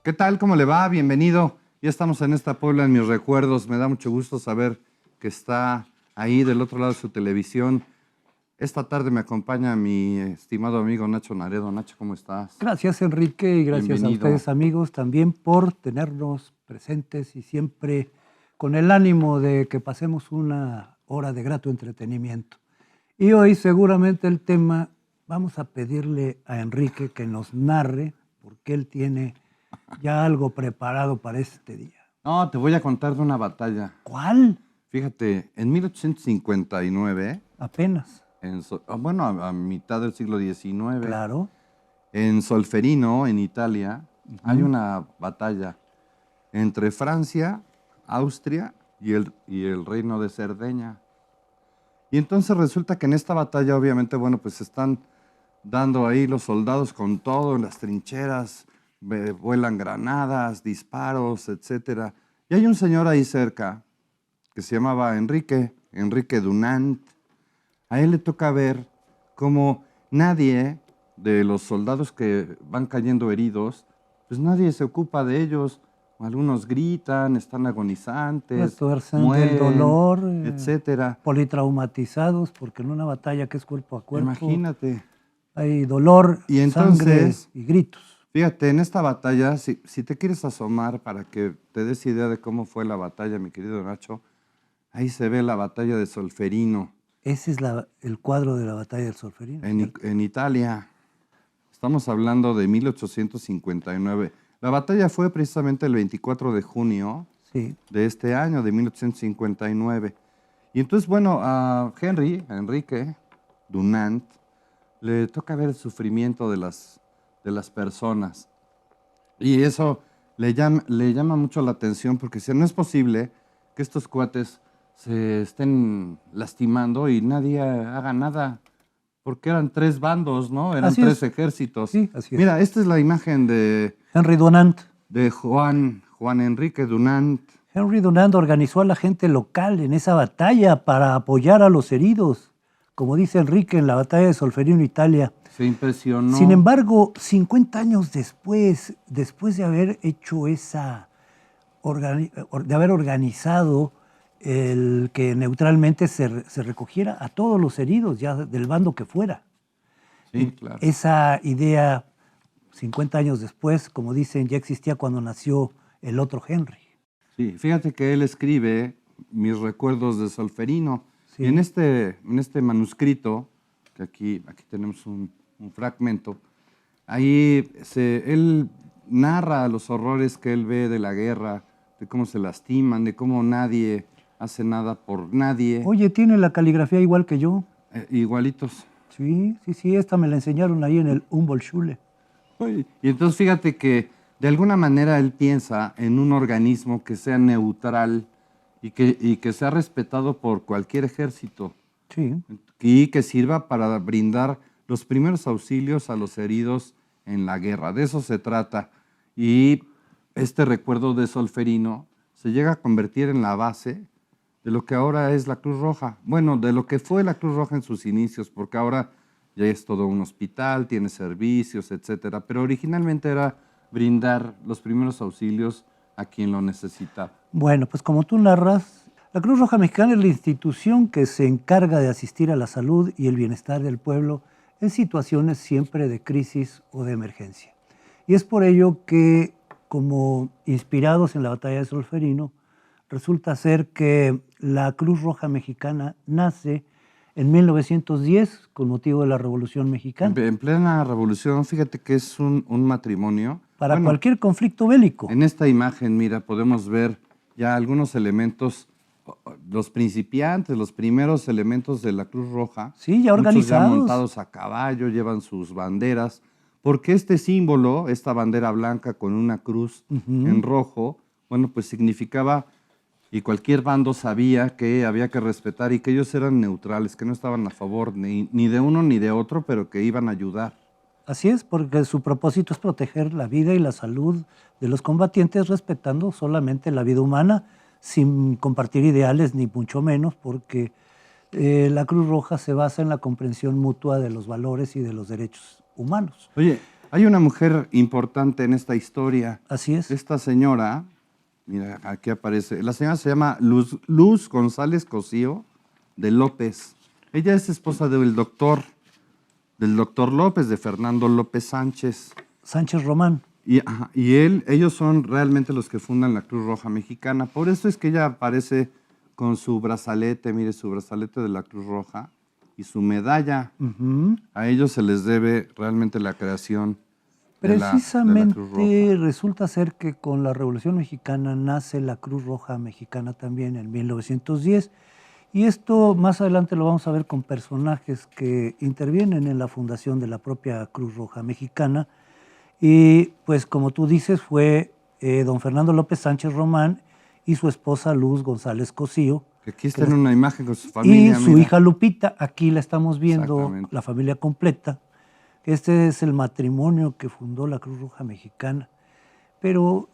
¿Qué tal? ¿Cómo le va? Bienvenido. Ya estamos en esta Puebla en mis recuerdos. Me da mucho gusto saber que está ahí del otro lado de su televisión. Esta tarde me acompaña mi estimado amigo Nacho Naredo. Nacho, ¿cómo estás? Gracias, Enrique, y gracias Bienvenido. a ustedes, amigos, también por tenernos presentes y siempre con el ánimo de que pasemos una hora de grato entretenimiento. Y hoy seguramente el tema, vamos a pedirle a Enrique que nos narre, porque él tiene ya algo preparado para este día. No, te voy a contar de una batalla. ¿Cuál? Fíjate, en 1859, Apenas. bueno, a mitad del siglo XIX, Claro. en Solferino, en Italia, hay una batalla entre Francia, Austria y el reino de Cerdeña. Y entonces resulta que en esta batalla, obviamente, bueno, pues están dando ahí los soldados con todo en las trincheras, vuelan granadas, disparos, etcétera. Y hay un señor ahí cerca que se llamaba Enrique Dunant. A él le toca ver cómo nadie de los soldados que van cayendo heridos, pues nadie se ocupa de ellos. Algunos gritan, están agonizantes, Retuercen mueren, del dolor, etcétera. politraumatizados, porque en una batalla que es cuerpo a cuerpo Imagínate. hay dolor, Y sangre entonces, y gritos. fíjate, en esta batalla, si te quieres asomar para que te des idea de cómo fue la batalla, mi querido Nacho, ahí se ve la batalla de Solferino. Ese es el cuadro de la batalla del Solferino. En Italia. Estamos hablando de 1859. La batalla fue precisamente el 24 de junio de este año, de 1859. Y entonces, bueno, a Enrique Dunant, le toca ver el sufrimiento de las personas. Y eso le llama mucho la atención porque si no es posible que estos cuates se estén lastimando y nadie haga nada. Porque eran tres bandos, ¿no? Eran tres ejércitos. Sí, así es. Mira, esta es la imagen de Henry Dunant. De Juan Enrique Dunant. Henry Dunant organizó a la gente local en esa batalla para apoyar a los heridos. Como dice Enrique en la batalla de Solferino, Italia. Se impresionó. Sin embargo, 50 años después de haber hecho de haber organizado el que neutralmente se recogiera a todos los heridos, ya del bando que fuera. Sí, claro. Esa idea, 50 años después, como dicen, ya existía cuando nació el otro Henry. Sí, fíjate que él escribe mis recuerdos de Solferino. Sí. Y en este manuscrito, que aquí tenemos un fragmento, ahí él narra los horrores que él ve de la guerra, de cómo se lastiman, de cómo nadie hace nada por nadie. Oye, tiene la caligrafía igual que yo. Igualitos. Sí, esta me la enseñaron ahí en el Humboldt-Schule. Y entonces fíjate que de alguna manera él piensa en un organismo que sea neutral y que sea respetado por cualquier ejército. Sí. Y que sirva para brindar los primeros auxilios a los heridos en la guerra. De eso se trata. Y este recuerdo de Solferino se llega a convertir en la base de lo que ahora es la Cruz Roja. Bueno, de lo que fue la Cruz Roja en sus inicios, porque ahora ya es todo un hospital, tiene servicios, etcétera. Pero originalmente era brindar los primeros auxilios a quien lo necesita. Bueno, pues como tú narras, la Cruz Roja Mexicana es la institución que se encarga de asistir a la salud y el bienestar del pueblo en situaciones siempre de crisis o de emergencia. Y es por ello que, como inspirados en la batalla de Solferino, resulta ser que la Cruz Roja Mexicana nace en 1910 con motivo de la Revolución Mexicana. En plena revolución, fíjate que es un matrimonio. Para cualquier conflicto bélico. En esta imagen, mira, podemos ver ya algunos elementos, los principiantes, los primeros elementos de la Cruz Roja. Sí, ya organizados. Muchos ya montados a caballo, llevan sus banderas, porque este símbolo, esta bandera blanca con una cruz en rojo, bueno, pues significaba, y cualquier bando sabía que había que respetar y que ellos eran neutrales, que no estaban a favor ni de uno ni de otro, pero que iban a ayudar. Así es, porque su propósito es proteger la vida y la salud de los combatientes, respetando solamente la vida humana, sin compartir ideales ni mucho menos, porque la Cruz Roja se basa en la comprensión mutua de los valores y de los derechos humanos. Oye, Hay una mujer importante en esta historia. Así es. Esta señora, mira, aquí aparece. La señora se llama Luz González Cosío de López. Ella es esposa del doctor López, de Fernando López Sánchez. Sánchez Román. Y ellos son realmente los que fundan la Cruz Roja Mexicana. Por eso es que ella aparece con su brazalete, mire, su brazalete de la Cruz Roja y su medalla. A ellos se les debe realmente la creación de la Cruz Precisamente Roja. resulta ser que con la Revolución Mexicana nace la Cruz Roja Mexicana también en 1910. Y esto más adelante lo vamos a ver con personajes que intervienen en la fundación de la propia Cruz Roja Mexicana. Y pues como tú dices, fue don Fernando López Sánchez Román y su esposa Luz González Cosío. Aquí está en una imagen con su familia. Y su hija Lupita, aquí la estamos viendo, Exactamente. la familia completa. Este es el matrimonio que fundó la Cruz Roja Mexicana. Pero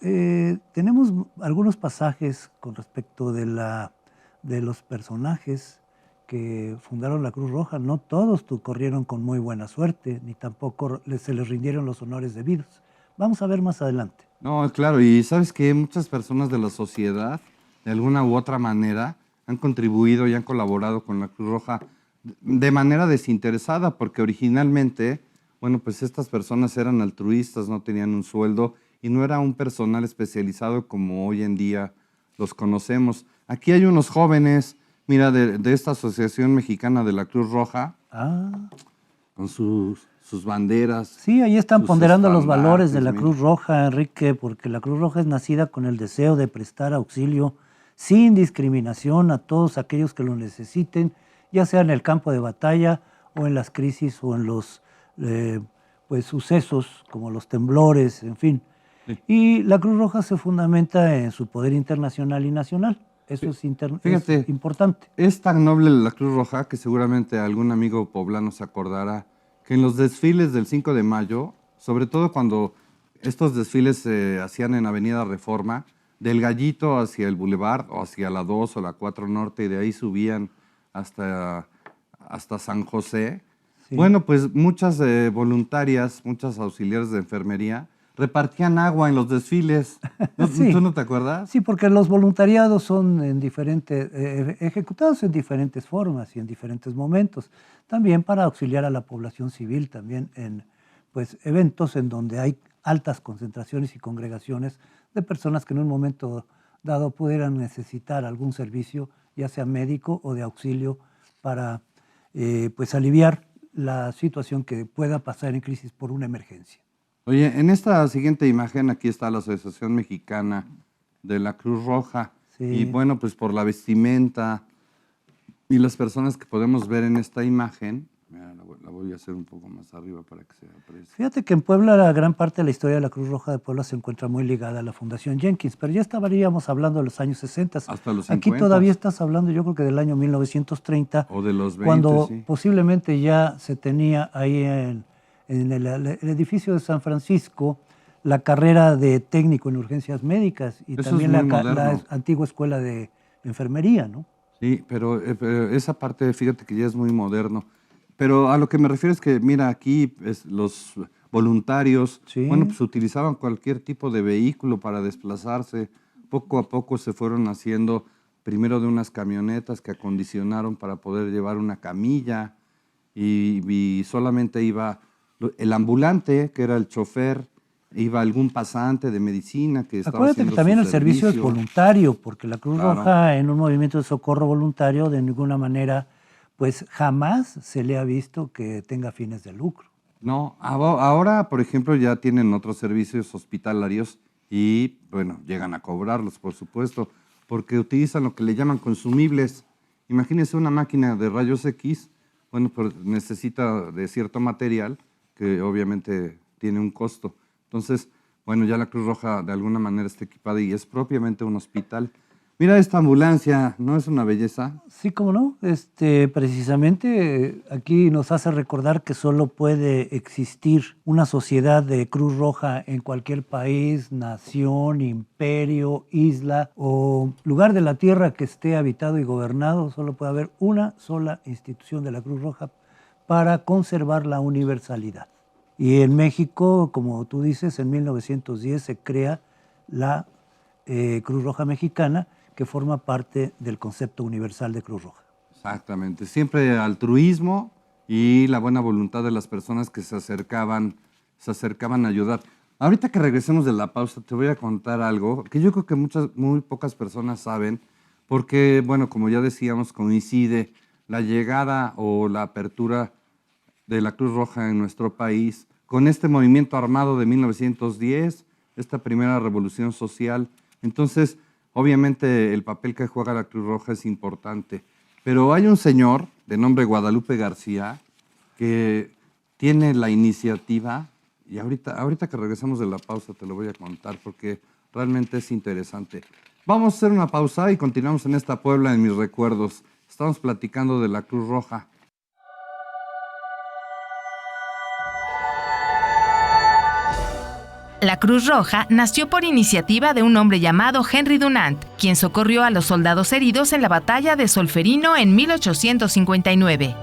tenemos algunos pasajes con respecto de los personajes que fundaron la Cruz Roja. No todos corrieron con muy buena suerte, ni tampoco se les rindieron los honores debidos. Vamos a ver más adelante. No, claro, y sabes que muchas personas de la sociedad, de alguna u otra manera, han contribuido y han colaborado con la Cruz Roja de manera desinteresada, porque originalmente, bueno, pues estas personas eran altruistas, no tenían un sueldo y no era un personal especializado como hoy en día los conocemos. Aquí hay unos jóvenes, mira, de esta Asociación Mexicana de la Cruz Roja, con sus banderas. Sí, ahí están sus ponderando los valores de la mira. Cruz Roja, Enrique, porque la Cruz Roja es nacida con el deseo de prestar auxilio sin discriminación a todos aquellos que lo necesiten, ya sea en el campo de batalla o en las crisis o en los pues, sucesos como los temblores, en fin. Sí. Y la Cruz Roja se fundamenta en su poder internacional y nacional. Eso es importante. Es tan noble la Cruz Roja que seguramente algún amigo poblano se acordará que en los desfiles del 5 de mayo, sobre todo cuando estos desfiles se hacían en Avenida Reforma, del Gallito hacia el Boulevard o hacia la 2 o la 4 Norte y de ahí subían hasta San José. Sí. Bueno, pues muchas voluntarias, muchas auxiliares de enfermería repartían agua en los desfiles. Sí. ¿Tú no te acuerdas? Sí, porque los voluntariados son ejecutados en diferentes formas y en diferentes momentos. También para auxiliar a la población civil, también en pues, eventos en donde hay altas concentraciones y congregaciones de personas que en un momento dado pudieran necesitar algún servicio, ya sea médico o de auxilio, para pues, aliviar la situación que pueda pasar en crisis por una emergencia. Oye, en esta siguiente imagen aquí está la Asociación Mexicana de la Cruz Roja. Sí. Y bueno, pues por la vestimenta y las personas que podemos ver en esta imagen, mira, la voy a hacer un poco más arriba para que se aprecie. Fíjate que en Puebla la gran parte de la historia de la Cruz Roja de Puebla se encuentra muy ligada a la Fundación Jenkins, pero ya estaríamos hablando de los años 60. Hasta los 50. Aquí todavía estás hablando, yo creo que del año 1930. O de los 20, cuando sí. Posiblemente ya se tenía ahí en el edificio de San Francisco la carrera de técnico en urgencias médicas y eso también la antigua escuela de enfermería, ¿no? Sí, pero esa parte, fíjate que ya es muy moderno. Pero a lo que me refiero es que, mira, aquí los voluntarios, sí. Bueno, pues utilizaban cualquier tipo de vehículo para desplazarse. Poco a poco se fueron haciendo, primero de unas camionetas que acondicionaron para poder llevar una camilla y solamente iba el ambulante, que era el chofer, iba algún pasante de medicina que estaba Acuérdate haciendo que también su el servicio es voluntario, porque la Cruz Roja en un movimiento de socorro voluntario de ninguna manera, pues jamás se le ha visto que tenga fines de lucro. No, ahora, por ejemplo, ya tienen otros servicios hospitalarios y, bueno, llegan a cobrarlos, por supuesto, porque utilizan lo que le llaman consumibles. Imagínense una máquina de rayos X, bueno, pues necesita de cierto material que obviamente tiene un costo. Entonces, bueno, ya la Cruz Roja de alguna manera está equipada y es propiamente un hospital. Mira esta ambulancia, ¿no es una belleza? Sí, cómo no. Precisamente aquí nos hace recordar que solo puede existir una sociedad de Cruz Roja en cualquier país, nación, imperio, isla o lugar de la tierra que esté habitado y gobernado. Solo puede haber una sola institución de la Cruz Roja para conservar la universalidad. Y en México, como tú dices, en 1910 se crea la Cruz Roja Mexicana, que forma parte del concepto universal de Cruz Roja. Exactamente. Siempre altruismo y la buena voluntad de las personas que se acercaban a ayudar. Ahorita que regresemos de la pausa, te voy a contar algo que yo creo que muy pocas personas saben, porque, bueno, como ya decíamos, coincide la llegada o la apertura de la Cruz Roja en nuestro país con este movimiento armado de 1910, esta primera revolución social. Entonces, obviamente, el papel que juega la Cruz Roja es importante. Pero hay un señor de nombre Guadalupe García que tiene la iniciativa, y ahorita que regresemos de la pausa te lo voy a contar porque realmente es interesante. Vamos a hacer una pausa y continuamos en esta Puebla en mis recuerdos. Estamos platicando de la Cruz Roja. La Cruz Roja nació por iniciativa de un hombre llamado Henry Dunant, quien socorrió a los soldados heridos en la batalla de Solferino en 1859.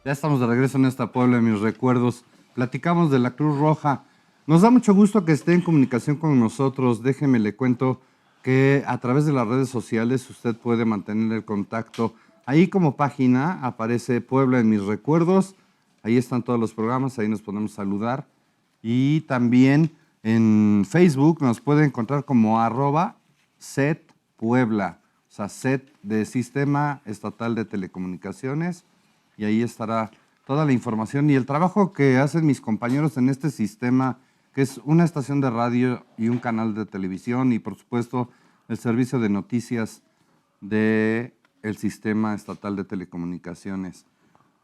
Ya estamos de regreso en esta Puebla, en mis recuerdos. Platicamos de la Cruz Roja. Nos da mucho gusto que esté en comunicación con nosotros. Déjeme le cuento que a través de las redes sociales usted puede mantener el contacto. Ahí como página aparece Puebla en mis recuerdos. Ahí están todos los programas, ahí nos podemos saludar. Y también en Facebook nos puede encontrar como @SET-Puebla. O sea, SET de Sistema Estatal de Telecomunicaciones. Y ahí estará toda la información y el trabajo que hacen mis compañeros en este sistema, que es una estación de radio y un canal de televisión y, por supuesto, el servicio de noticias del Sistema Estatal de Telecomunicaciones.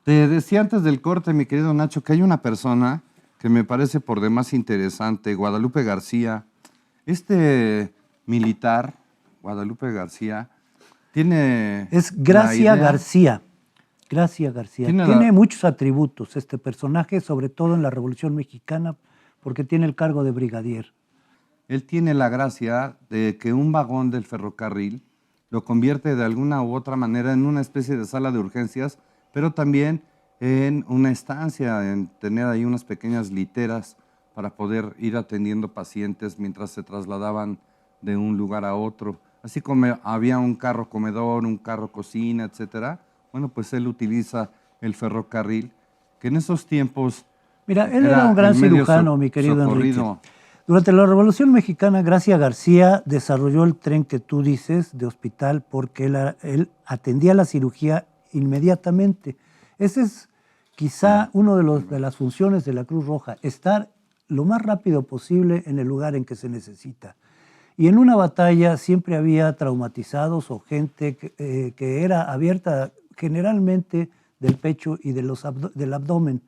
Te decía antes del corte, mi querido Nacho, que hay una persona que me parece por demás interesante, Guadalupe García. Este militar, Guadalupe García, tiene... Es Gracia García. Gracia García. Tiene muchos atributos este personaje, sobre todo en la Revolución Mexicana, porque tiene el cargo de brigadier. Él tiene la gracia de que un vagón del ferrocarril lo convierte de alguna u otra manera en una especie de sala de urgencias, pero también en una estancia, en tener ahí unas pequeñas literas para poder ir atendiendo pacientes mientras se trasladaban de un lugar a otro. Así como había un carro comedor, un carro cocina, etcétera. Bueno, pues él utiliza el ferrocarril, que en esos tiempos... Mira, él era un gran cirujano, mi querido socorrido. Enrique. Durante la Revolución Mexicana, Gracia García desarrolló el tren que tú dices de hospital porque él atendía la cirugía inmediatamente. Ese es quizá uno de las funciones de la Cruz Roja, estar lo más rápido posible en el lugar en que se necesita. Y en una batalla siempre había traumatizados o gente que era abierta generalmente del pecho y del abdomen.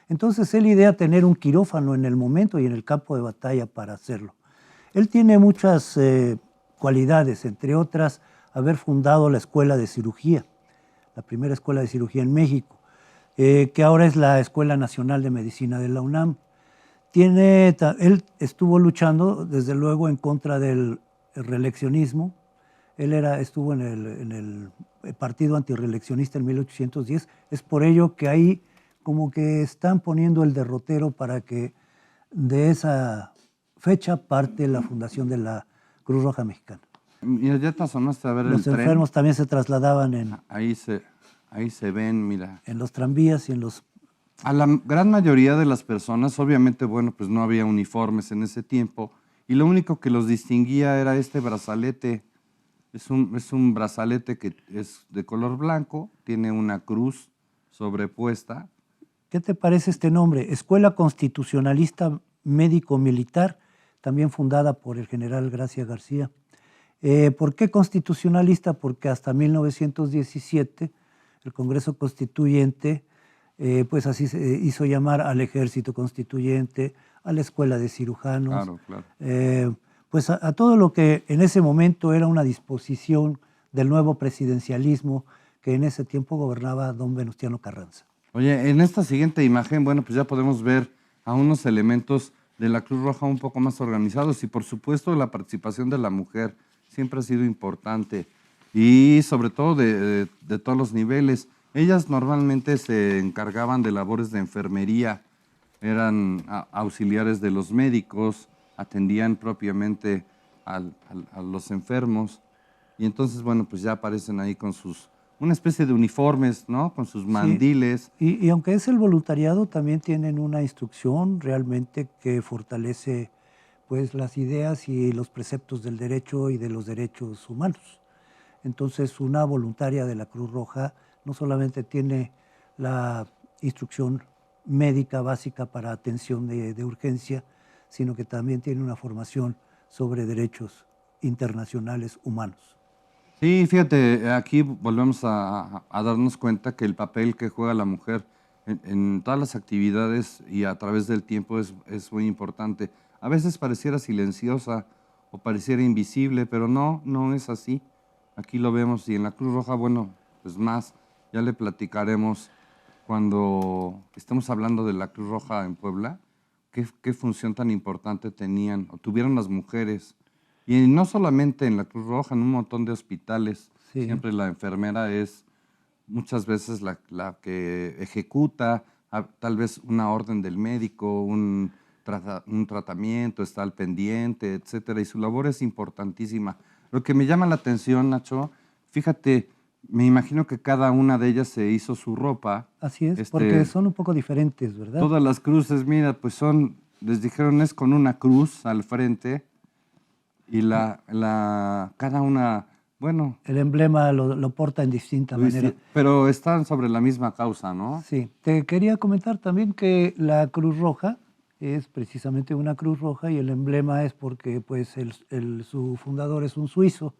Entonces él idea tener un quirófano en el momento y en el campo de batalla para hacerlo. Él tiene muchas cualidades, entre otras, haber fundado la Escuela de Cirugía, la primera Escuela de Cirugía en México, que ahora es la Escuela Nacional de Medicina de la UNAM. Él estuvo luchando, desde luego, en contra del reeleccionismo. Él estuvo en el partido antirreeleccionista en 1810. Es por ello que ahí como que están poniendo el derrotero para que de esa fecha parte la fundación de la Cruz Roja Mexicana. Mira, ya te asomaste a ver los enfermos también se trasladaban ahí se ven, mira. En los tranvías y en los... A la gran mayoría de las personas, obviamente, bueno, pues no había uniformes en ese tiempo y lo único que los distinguía era este brazalete. Es un brazalete que es de color blanco, tiene una cruz sobrepuesta. ¿Qué te parece este nombre? Escuela Constitucionalista Médico-Militar, también fundada por el general Gracia García. ¿Por qué constitucionalista? Porque hasta 1917 el Congreso Constituyente pues así se hizo llamar al Ejército Constituyente, a la escuela de cirujanos, Claro, claro. pues a todo lo que en ese momento era una disposición del nuevo presidencialismo que en ese tiempo gobernaba don Venustiano Carranza. Oye, en esta siguiente imagen, bueno, pues ya podemos ver a unos elementos de la Cruz Roja un poco más organizados y por supuesto la participación de la mujer siempre ha sido importante y sobre todo de todos los niveles. Ellas normalmente se encargaban de labores de enfermería, eran auxiliares de los médicos, atendían propiamente a los enfermos y entonces, bueno, pues ya aparecen ahí con una especie de uniformes, ¿no? Con sus mandiles. Sí. Y aunque es el voluntariado, también tienen una instrucción realmente que fortalece pues las ideas y los preceptos del derecho y de los derechos humanos. Entonces, una voluntaria de la Cruz Roja no solamente tiene la instrucción médica básica para atención de urgencia, sino que también tiene una formación sobre derechos internacionales humanos. Sí, fíjate, aquí volvemos a darnos cuenta que el papel que juega la mujer en todas las actividades y a través del tiempo es muy importante. A veces pareciera silenciosa o pareciera invisible, pero no es así. Aquí lo vemos y en la Cruz Roja, bueno, pues más, ya le platicaremos cuando estemos hablando de la Cruz Roja en Puebla, qué función tan importante tenían o tuvieron las mujeres. Y no solamente en la Cruz Roja, en un montón de hospitales, Sí. siempre la enfermera es muchas veces la que ejecuta tal vez una orden del médico, un tratamiento, está al pendiente, etcétera, y su labor es importantísima. Lo que me llama la atención, Nacho, fíjate, me imagino que cada una de ellas se hizo su ropa. Así es, porque son un poco diferentes, ¿verdad? Todas las cruces, mira, pues les dijeron es con una cruz al frente y cada una, bueno. El emblema lo porta en distinta manera. Pero están sobre la misma causa, ¿no? Sí, te quería comentar también que la Cruz Roja es precisamente una Cruz Roja y el emblema es porque pues su fundador es un suizo.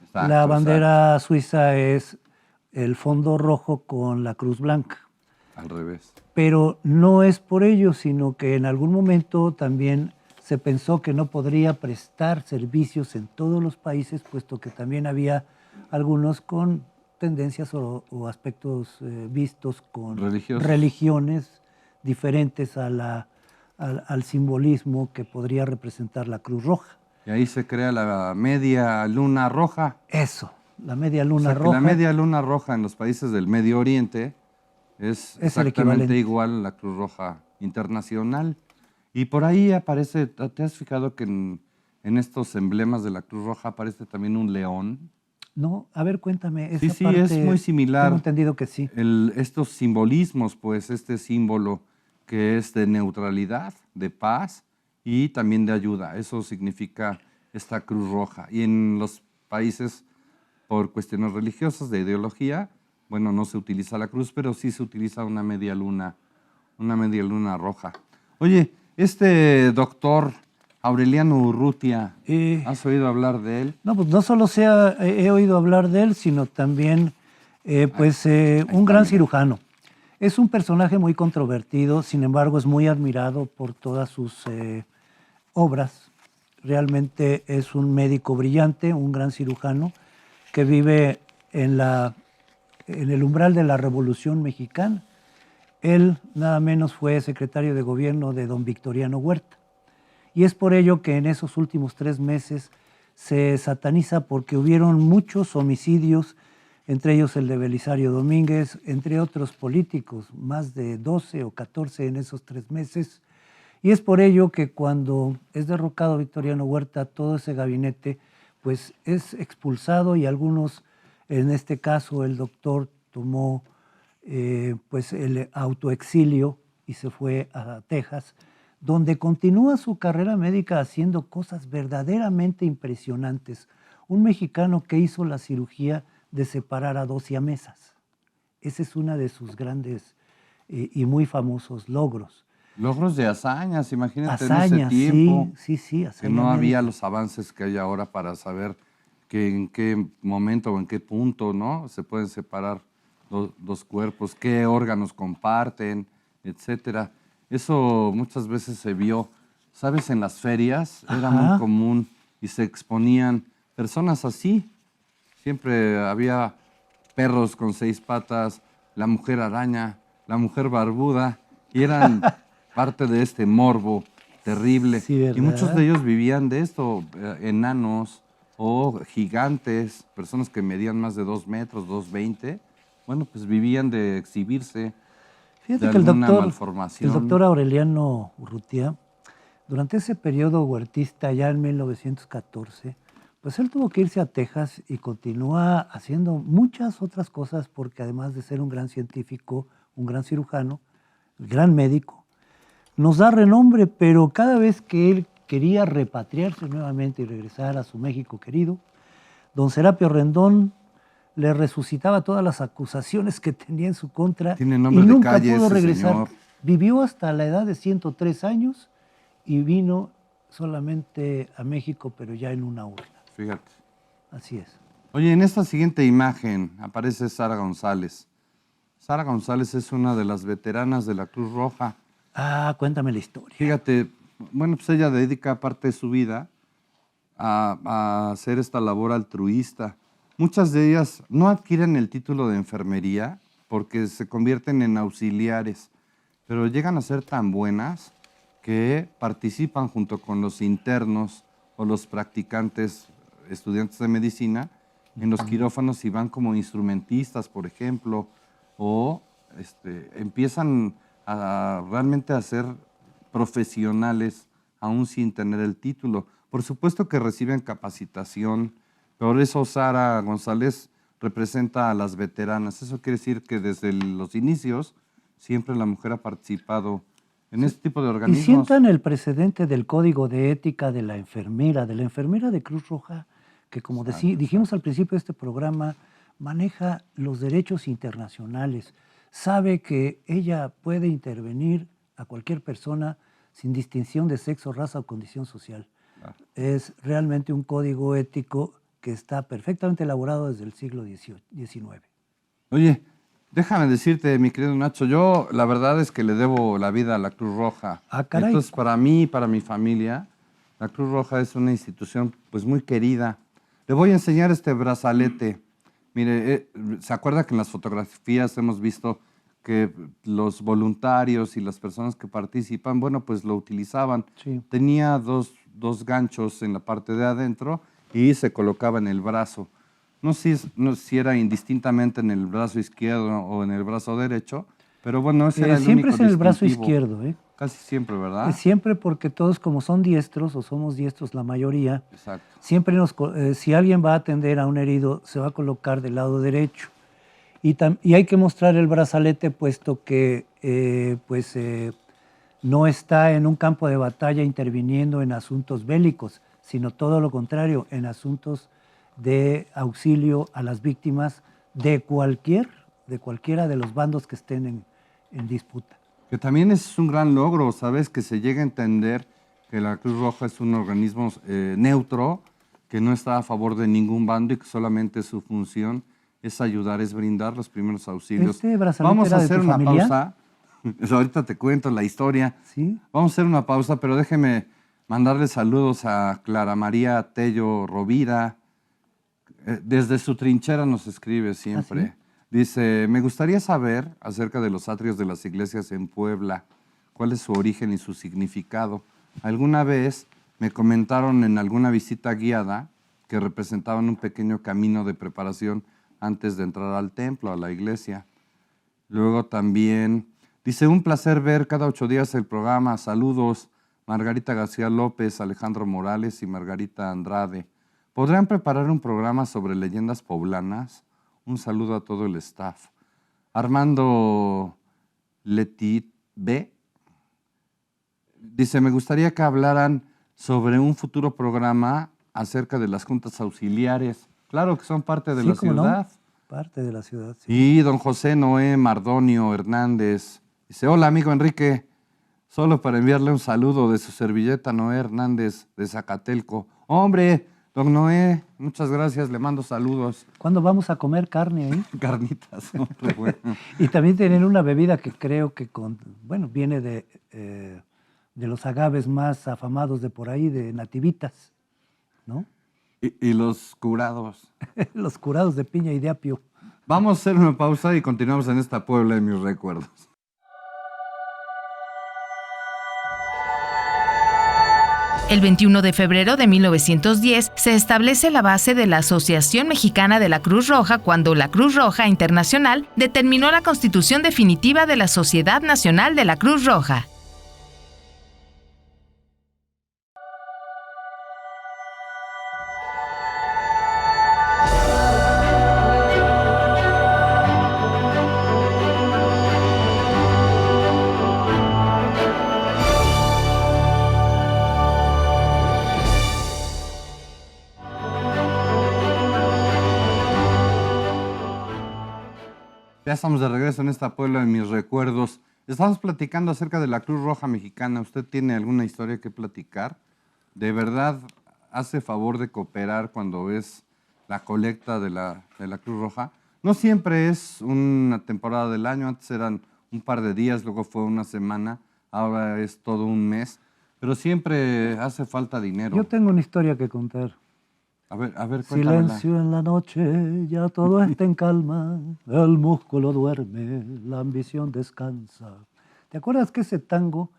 Exacto, la bandera suiza es el fondo rojo con la cruz blanca. Al revés. Pero no es por ello, sino que en algún momento también se pensó que no podría prestar servicios en todos los países, puesto que también había algunos con tendencias o aspectos vistos con religiones diferentes al simbolismo que podría representar la Cruz Roja. Y ahí se crea la media luna roja. Eso, la media luna roja. La media luna roja en los países del Medio Oriente es exactamente igual a la Cruz Roja Internacional. Y por ahí aparece, ¿te has fijado que en estos emblemas de la Cruz Roja aparece también un león? No, a ver, cuéntame. Esa Sí, parte, es muy similar. Tengo entendido que sí. Estos simbolismos, pues, este símbolo que es de neutralidad, de paz y también de ayuda. Eso significa esta Cruz Roja. Y en los países, por cuestiones religiosas, de ideología, bueno, no se utiliza la cruz, pero sí se utiliza una media luna roja. Oye, este doctor Aureliano Urrutia, ¿has oído hablar de él? No, pues no solo he oído hablar de él, sino también un gran cirujano. Es un personaje muy controvertido, sin embargo es muy admirado por todas sus obras. Realmente es un médico brillante, un gran cirujano, que vive en el umbral de la Revolución Mexicana. Él nada menos fue secretario de gobierno de don Victoriano Huerta. Y es por ello que en esos últimos 3 meses se sataniza porque hubieron muchos homicidios, entre ellos el de Belisario Domínguez, entre otros políticos, más de 12 o 14 en esos 3 meses. Y es por ello que cuando es derrocado Victoriano Huerta, todo ese gabinete pues es expulsado y algunos, en este caso el doctor tomó pues el autoexilio y se fue a Texas, donde continúa su carrera médica haciendo cosas verdaderamente impresionantes. Un mexicano que hizo la cirugía de separar a 2 siamesas. Ese es uno de sus grandes y muy famosos logros. Logros de hazañas, imagínate en ese tiempo. Sí, que no había los avances que hay ahora para saber en qué momento o en qué punto, ¿no? Se pueden separar los cuerpos, qué órganos comparten, etcétera. Eso muchas veces se vio, ¿sabes? En las ferias era Ajá. muy común y se exponían personas así. Siempre había perros con 6 patas, la mujer araña, la mujer barbuda, y eran parte de este morbo terrible. Sí, Y muchos ¿verdad? de ellos vivían de esto, enanos o gigantes, personas que medían más de 2 metros, 2,20. Bueno, pues vivían de exhibirse, de Fíjate que alguna el malformación. doctor Aureliano Urrutia, durante ese periodo huertista, ya en 1914, pues él tuvo que irse a Texas y continúa haciendo muchas otras cosas porque además de ser un gran científico, un gran cirujano, gran médico, nos da renombre, pero cada vez que él quería repatriarse nuevamente y regresar a su México querido, don Serapio Rendón le resucitaba todas las acusaciones que tenía en su contra Tiene y nombre de nunca calle pudo ese regresar. señor. Vivió hasta la edad de 103 años y vino solamente a México, pero ya en una urna. Fíjate. Así es. Oye, en esta siguiente imagen aparece Sara González. Sara González es una de las veteranas de la Cruz Roja. Ah, cuéntame la historia. Fíjate, bueno, pues ella dedica parte de su vida a hacer esta labor altruista. Muchas de ellas no adquieren el título de enfermería porque se convierten en auxiliares, pero llegan a ser tan buenas que participan junto con los internos o los practicantes, estudiantes de medicina, en los quirófanos y van como instrumentistas, por ejemplo, o empiezan realmente a ser profesionales aún sin tener el título. Por supuesto que reciben capacitación, por eso Sara González representa a las veteranas. Eso quiere decir que desde los inicios siempre la mujer ha participado en este tipo de Y organismos. sientan el precedente del código de ética de la enfermera de Cruz Roja, que como dijimos al principio de este programa, maneja los derechos internacionales, sabe que ella puede intervenir a cualquier persona sin distinción de sexo, raza o condición social. Claro. Es realmente un código ético que está perfectamente elaborado desde el siglo XIX. Oye, déjame decirte, mi querido Nacho, yo la verdad es que le debo la vida a la Cruz Roja. Ah, caray. Entonces, para mí y para mi familia, la Cruz Roja es una institución pues muy querida. Le voy a enseñar este brazalete. Mire, ¿se acuerda que en las fotografías hemos visto que los voluntarios y las personas que participan, bueno, pues lo utilizaban? Sí. Tenía dos ganchos en la parte de adentro y se colocaba en el brazo. No sé si era indistintamente en el brazo izquierdo o en el brazo derecho, pero bueno, ese era el Siempre único es en el brazo distintivo. izquierdo, ¿eh? Casi siempre, ¿verdad? Siempre porque todos como son diestros o somos diestros la mayoría, Exacto. siempre si alguien va a atender a un herido se va a colocar del lado derecho. Y hay que mostrar el brazalete puesto que no está en un campo de batalla interviniendo en asuntos bélicos, sino todo lo contrario, en asuntos de auxilio a las víctimas de cualquiera de los bandos que estén en disputa. Que también es un gran logro, ¿sabes? Que se llegue a entender que la Cruz Roja es un organismo neutro, que no está a favor de ningún bando y que solamente su función es ayudar, es brindar los primeros auxilios. ¿Este brazalete Vamos a era de hacer tu una familia? pausa. Ahorita te cuento la historia. ¿Sí? Vamos a hacer una pausa, pero déjeme mandarle saludos a Clara María Tello Rovira. Desde su trinchera nos escribe siempre. ¿Ah, sí? Dice, me gustaría saber acerca de los atrios de las iglesias en Puebla, cuál es su origen y su significado. Alguna vez me comentaron en alguna visita guiada que representaban un pequeño camino de preparación antes de entrar al templo, a la iglesia. Luego también dice, un placer ver cada 8 días el programa. Saludos, Margarita García López, Alejandro Morales y Margarita Andrade. ¿Podrían preparar un programa sobre leyendas poblanas? Un saludo a todo el staff. Armando Letit B. Dice, me gustaría que hablaran sobre un futuro programa acerca de las juntas auxiliares. Claro que son parte de Sí, la ¿cómo no? ciudad. Parte de la ciudad, sí. Y don José Noé Mardonio Hernández dice, hola amigo Enrique, solo para enviarle un saludo de su servilleta Noé Hernández de Zacatelco. Hombre, Don Noé, muchas gracias, le mando saludos. ¿Cuándo vamos a comer carne ahí? Carnitas, hombre, bueno. Y también tienen una bebida que creo que viene de los agaves más afamados de por ahí, de nativitas, ¿no? Y los curados. Los curados de piña y de apio. Vamos a hacer una pausa y continuamos en esta Puebla de mis recuerdos. El 21 de febrero de 1910 se establece la base de la Asociación Mexicana de la Cruz Roja cuando la Cruz Roja Internacional determinó la constitución definitiva de la Sociedad Nacional de la Cruz Roja. Ya estamos de regreso en esta Puebla de mis recuerdos. Estamos platicando acerca de la Cruz Roja Mexicana. ¿Usted tiene alguna historia que platicar? ¿De verdad hace favor de cooperar cuando es la colecta de la Cruz Roja? No siempre es una temporada del año. Antes eran un par de días, luego fue una semana, ahora es todo un mes. Pero siempre hace falta dinero. Yo tengo una historia que contar. A ver, cuéntamela. Silencio en la noche, ya todo está en calma, el músculo duerme, la ambición descansa. ¿Te acuerdas que ese tango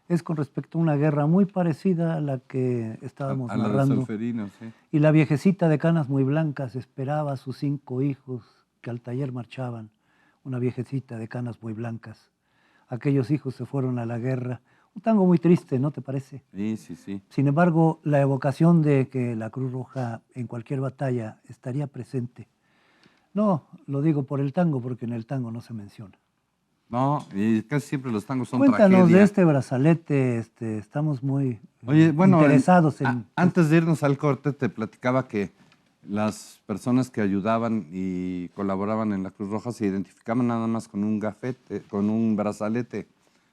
es con respecto a una guerra muy parecida a la que estábamos a la narrando? de Solferino, sí. Y la viejecita de canas muy blancas esperaba a sus 5 hijos que al taller marchaban, una viejecita de canas muy blancas. Aquellos hijos se fueron a la guerra. Un tango muy triste, ¿no te parece? Sí, sí, sí. Sin embargo, la evocación de que la Cruz Roja en cualquier batalla estaría presente. No, lo digo por el tango, porque en el tango no se menciona. No, y casi siempre los tangos son Cuéntanos tragedia. de este brazalete, estamos muy Oye, bueno, interesados en... antes de irnos al corte te platicaba que las personas que ayudaban y colaboraban en la Cruz Roja se identificaban nada más con un gafete, con un brazalete,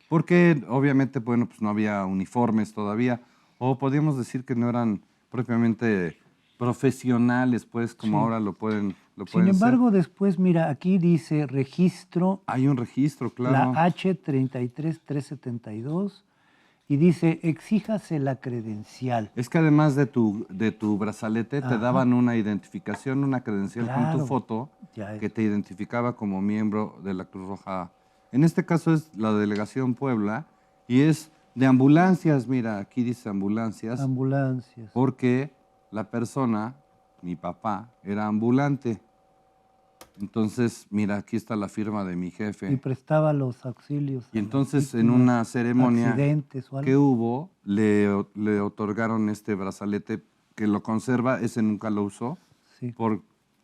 porque obviamente, bueno, pues no había uniformes todavía, o podríamos decir que no eran propiamente profesionales, pues, como Sí. ahora lo pueden Sin embargo, ser. después, mira, aquí dice registro, Hay un registro, claro. la H33372, y dice exíjase la credencial. Es que además de tu brazalete te Ajá. daban una identificación, una credencial con tu Claro. foto Ya que te identificaba como miembro de la Cruz Roja. En este caso es la Delegación Puebla y es de ambulancias. Mira, aquí dice ambulancias Ambulancias. porque la persona, mi papá, era ambulante. Entonces, mira, aquí está la firma de mi Y jefe. prestaba los auxilios. Y a las entonces en víctimas, una ceremonia accidentes o algo. que hubo, le otorgaron este brazalete que lo conserva, ese nunca lo usó, Sí.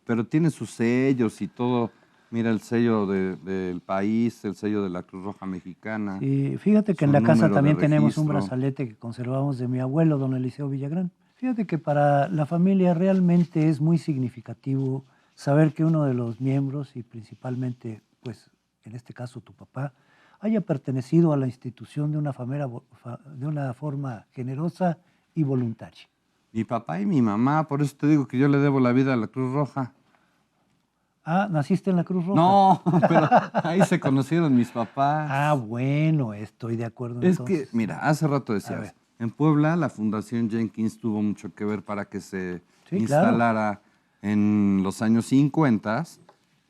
pero tiene sus sellos y todo. Mira el sello del país, el sello de la Cruz Roja Mexicana. Y fíjate que en su la casa número de también tenemos un registro. brazalete que conservamos de mi abuelo, don Eliseo Villagrán. Fíjate que para la familia realmente es muy significativo saber que uno de los miembros, y principalmente, pues, en este caso tu papá, haya pertenecido a la institución de una forma generosa y voluntaria. Mi papá y mi mamá, por eso te digo que yo le debo la vida a la Cruz Roja. Ah, ¿naciste en la Cruz Roja? No, pero ahí se conocieron mis papás. Ah, bueno, estoy de acuerdo Es entonces. que, mira, hace rato A decías, ver. en Puebla la Fundación Jenkins tuvo mucho que ver para que se Sí, instalara en los años 50,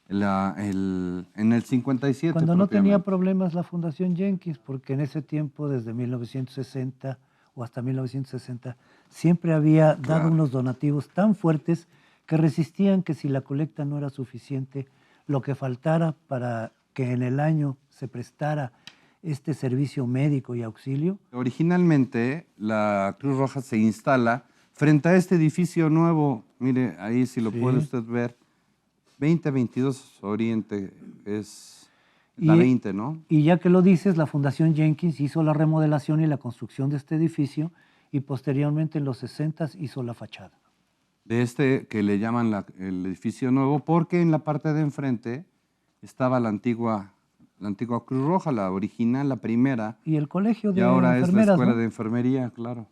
en el 57 Cuando no tenía propiamente. problemas la Fundación Jenkins, porque en ese tiempo, desde 1960 o hasta 1960, siempre había dado Claro. unos donativos tan fuertes que resistían que si la colecta no era suficiente, lo que faltara para que en el año se prestara este servicio médico y auxilio. Originalmente la Cruz Roja se instala frente a este edificio nuevo. Mire, ahí si lo Sí. puede usted ver, 2022 Oriente, es la Y- 20, ¿no? Y ya que lo dices, la Fundación Jenkins hizo la remodelación y la construcción de este edificio y posteriormente en los 60 hizo la fachada. De este que le llaman el edificio nuevo, porque en la parte de enfrente estaba la antigua Cruz Roja, la original, la primera, Y el colegio y de ahora es la enfermeras, escuela ¿no? de enfermería, claro.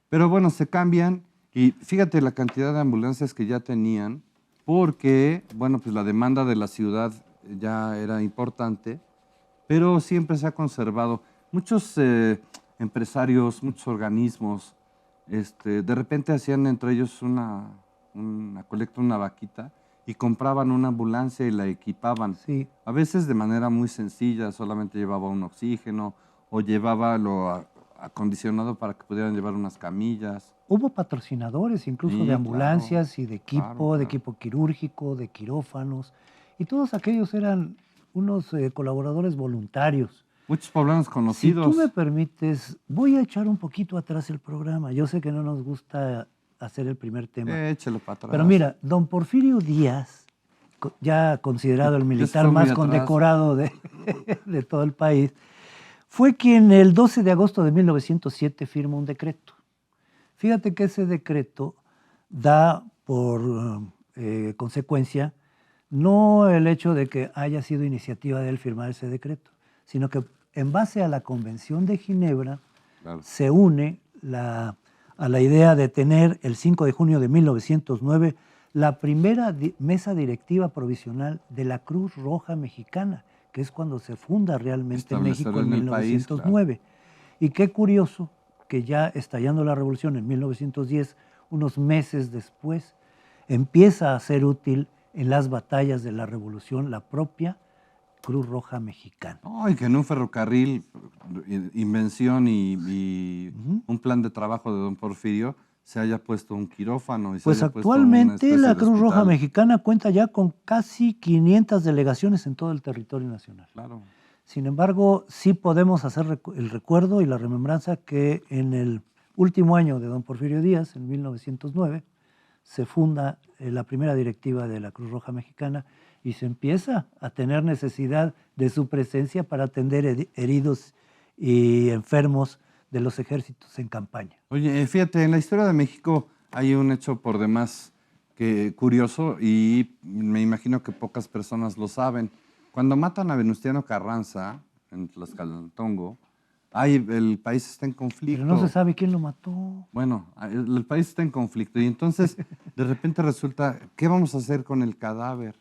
Pero bueno, se cambian Y fíjate la cantidad de ambulancias que ya tenían, porque, bueno, pues la demanda de la ciudad ya era importante, pero siempre se ha conservado. Muchos empresarios, muchos organismos, de repente hacían entre ellos una colecta, una vaquita, y compraban una ambulancia y la equipaban. Sí. A veces de manera muy sencilla, solamente llevaba un oxígeno o llevaba lo acondicionado para que pudieran llevar unas camillas. Hubo patrocinadores incluso Sí, de ambulancias claro, y de equipo, claro. de equipo quirúrgico, de quirófanos, y todos aquellos eran unos colaboradores voluntarios. Muchos poblanos Si conocidos. tú me permites, voy a echar un poquito atrás el programa. Yo sé que no nos gusta hacer el primer tema. Échalo para atrás. Pero mira, don Porfirio Díaz, ya considerado el militar fue muy más atrás. condecorado de todo el país, fue quien el 12 de agosto de 1907 firma un decreto. Fíjate que ese decreto da por consecuencia no el hecho de que haya sido iniciativa de él firmar ese decreto, sino que en base a la Convención de Ginebra Claro. se une a la idea de tener el 5 de junio de 1909 la primera mesa directiva provisional de la Cruz Roja Mexicana, que es cuando se funda realmente Establecerlo México en en el país, 1909. Y qué curioso que ya estallando la revolución en 1910, unos meses después, empieza a ser útil en las batallas de la revolución la propia Cruz Roja Mexicana. Ay, que en un ferrocarril, invención y un plan de trabajo de don Porfirio, se haya puesto un quirófano. Y se Pues haya puesto una actualmente especie la de Cruz Roja hospital. Mexicana cuenta ya con casi 500 delegaciones en todo el territorio nacional. Claro. Sin embargo, sí podemos hacer el recuerdo y la remembranza que en el último año de don Porfirio Díaz, en 1909, se funda la primera directiva de la Cruz Roja Mexicana y se empieza a tener necesidad de su presencia para atender heridos y enfermos de los ejércitos en campaña. Oye, fíjate, en la historia de México hay un hecho por demás que curioso y me imagino que pocas personas lo saben. Cuando matan a Venustiano Carranza en Tlaxcaltenango, el país está en conflicto. Pero no se sabe quién lo mató. Bueno, el país está en conflicto y entonces de repente resulta, ¿qué vamos a hacer con el cadáver?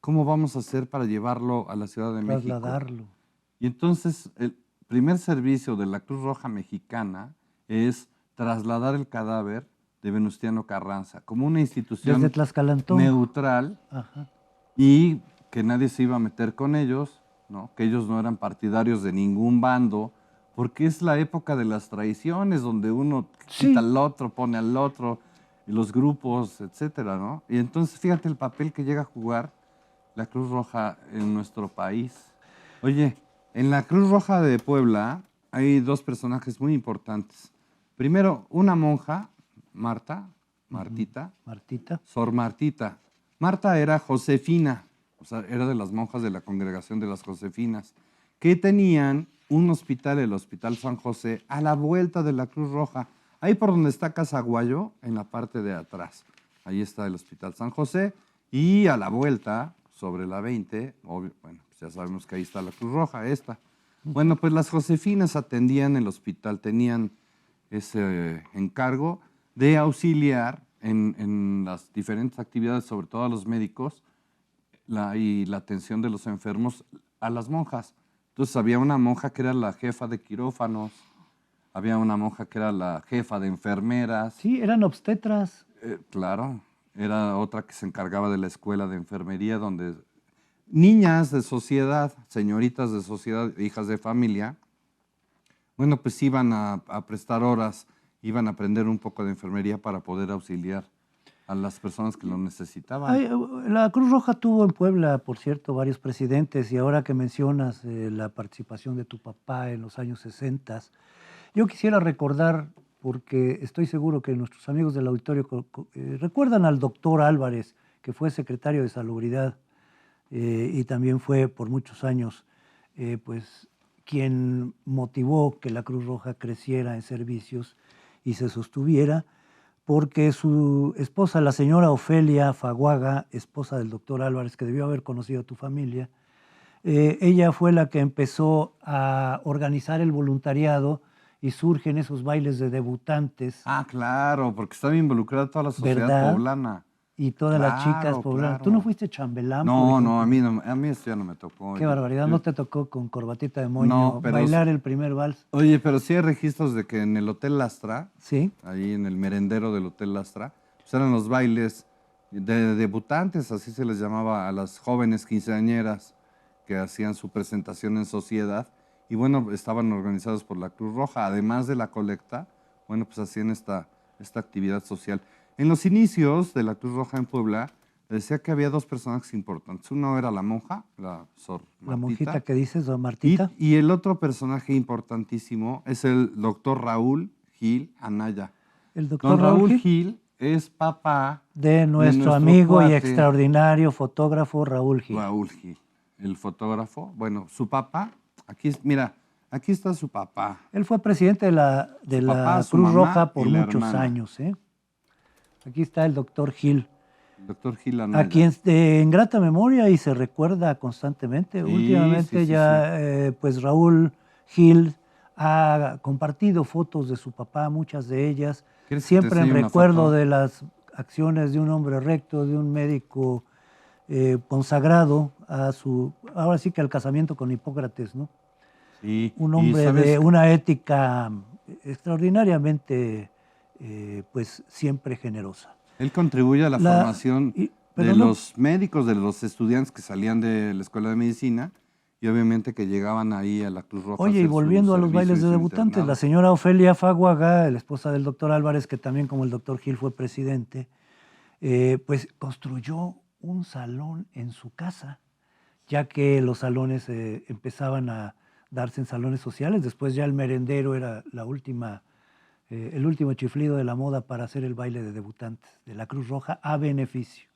¿Cómo vamos a hacer para llevarlo a la Ciudad de México? Trasladarlo. Y entonces el primer servicio de la Cruz Roja Mexicana es trasladar el cadáver de Venustiano Carranza como una institución Desde Tlaxcalantón. neutral. Ajá. Y que nadie se iba a meter con ellos, ¿no? Que ellos no eran partidarios de ningún bando, porque es la época de las traiciones, donde uno Sí. quita al otro, pone al otro, y los grupos, etcétera, ¿no? Y entonces fíjate el papel que llega a jugar la Cruz Roja en nuestro país. Oye, en la Cruz Roja de Puebla hay dos personajes muy importantes. Primero, una monja, Martita, Martita. Sor Martita. Marta era Josefina, o sea, era de las monjas de la congregación de las Josefinas, que tenían un hospital, el Hospital San José, a la vuelta de la Cruz Roja, ahí por donde está Casaguayo, en la parte de atrás. Ahí está el Hospital San José y a la vuelta, sobre la 20, obvio, bueno, pues ya sabemos que ahí está la Cruz Roja, esta. Bueno, pues las Josefinas atendían el hospital, tenían ese encargo de auxiliar en las diferentes actividades, sobre todo a los médicos, y la atención de los enfermos a las monjas. Entonces había una monja que era la jefa de quirófanos, había una monja que era la jefa de enfermeras. Sí, eran obstetras. Claro, era otra que se encargaba de la escuela de enfermería, donde niñas de sociedad, señoritas de sociedad, hijas de familia, bueno, pues iban a prestar horas, iban a aprender un poco de enfermería para poder auxiliar a las personas que lo necesitaban. Ay, la Cruz Roja tuvo en Puebla, por cierto, varios presidentes y ahora que mencionas la participación de tu papá en los años 60, yo quisiera recordar, porque estoy seguro que nuestros amigos del auditorio recuerdan al doctor Álvarez, que fue secretario de Salubridad y también fue por muchos años pues, quien motivó que la Cruz Roja creciera en servicios y se sostuviera, porque su esposa, la señora Ofelia Faguaga, esposa del doctor Álvarez, que debió haber conocido a tu familia, ella fue la que empezó a organizar el voluntariado y surgen esos bailes de debutantes. Ah, claro, porque estaba involucrada toda la sociedad ¿Verdad? poblana. Y todas las chicas Claro, poblanas. claro. ¿Tú no fuiste chambelán? No, por no, ejemplo? a mí esto ya no me tocó. Qué barbaridad, ¿no te tocó con corbatita de moño No, pero bailar el primer vals? Oye, pero sí hay registros de que en el Hotel Lastra, Sí. ahí en el merendero del Hotel Lastra, pues eran los bailes de debutantes, así se les llamaba a las jóvenes quinceañeras que hacían su presentación en sociedad. Y bueno, estaban organizados por la Cruz Roja, además de la colecta, bueno, pues hacían esta actividad social. En los inicios de la Cruz Roja en Puebla, decía que había dos personajes importantes. Uno era la monja, la Sor La Martita, monjita que dices, don Martita. y el otro personaje importantísimo es el doctor Raúl Gil Anaya. El doctor Don Raúl Raúl Gil es papá de nuestro amigo y cuate, extraordinario fotógrafo Raúl Gil. Raúl Gil, el fotógrafo. Bueno, su papá, mira, aquí está su papá. Él fue presidente de la papá, su Cruz mamá Roja por y la muchos hermana. años. Aquí está el doctor Gil, El doctor Gil Anaya. a quien en grata memoria y se recuerda constantemente. Sí, Últimamente sí, sí, ya, pues Raúl Gil ha compartido fotos de su papá, muchas de ellas, ¿Quieres que te siempre en enseñe una recuerdo foto? de las acciones de un hombre recto, de un médico consagrado a ahora sí que al casamiento con Hipócrates, ¿no? Sí, Un y hombre ¿sabes? de una ética extraordinariamente, pues siempre generosa. Él contribuye a la formación pero de no- los médicos, de los estudiantes que salían de la escuela de medicina y obviamente que llegaban ahí a la Cruz Roja. a Oye, y hacer su volviendo a los servicio bailes y de su debutantes, internado. la señora Ofelia Faguaga, la esposa del doctor Álvarez, que también como el doctor Gil fue presidente, pues construyó un salón en su casa, ya que los salones empezaban a darse en salones sociales. Después ya el merendero era el último chiflido de la moda para hacer el baile de debutantes de la Cruz Roja a beneficio.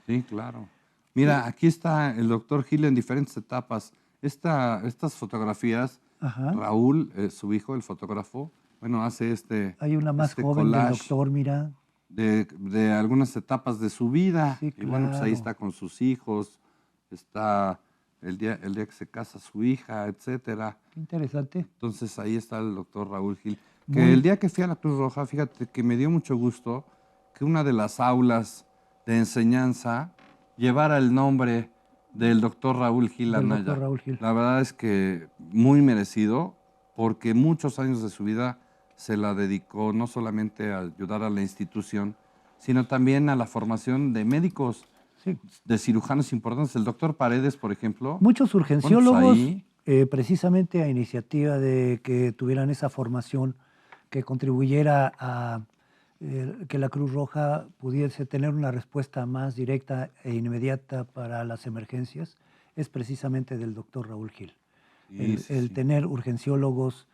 Sí, claro. Mira, aquí está el doctor Gil en diferentes etapas. Estas fotografías, Ajá. Raúl, su hijo, el fotógrafo, bueno, hace Hay una más este joven del collage doctor, mira. de algunas etapas de su vida. Sí, Y bueno, pues ahí claro. está con sus hijos, está el día que se casa su hija, etcétera. Qué interesante. Entonces ahí está el doctor Raúl Gil. Que Muy- el día que fui a la Cruz Roja, fíjate que me dio mucho gusto que una de las aulas de enseñanza llevara el nombre del doctor Raúl Gil Del Anaya. doctor Raúl Gil. La verdad es que muy merecido, porque muchos años de su vida se la dedicó no solamente a ayudar a la institución, sino también a la formación de médicos, Sí. de cirujanos importantes. El doctor Paredes, por ejemplo. Muchos urgenciólogos, Bueno, pues ahí- precisamente a iniciativa de que tuvieran esa formación que contribuyera a que la Cruz Roja pudiese tener una respuesta más directa e inmediata para las emergencias, es precisamente del doctor Raúl Gil. Sí, sí, El sí. tener urgenciólogos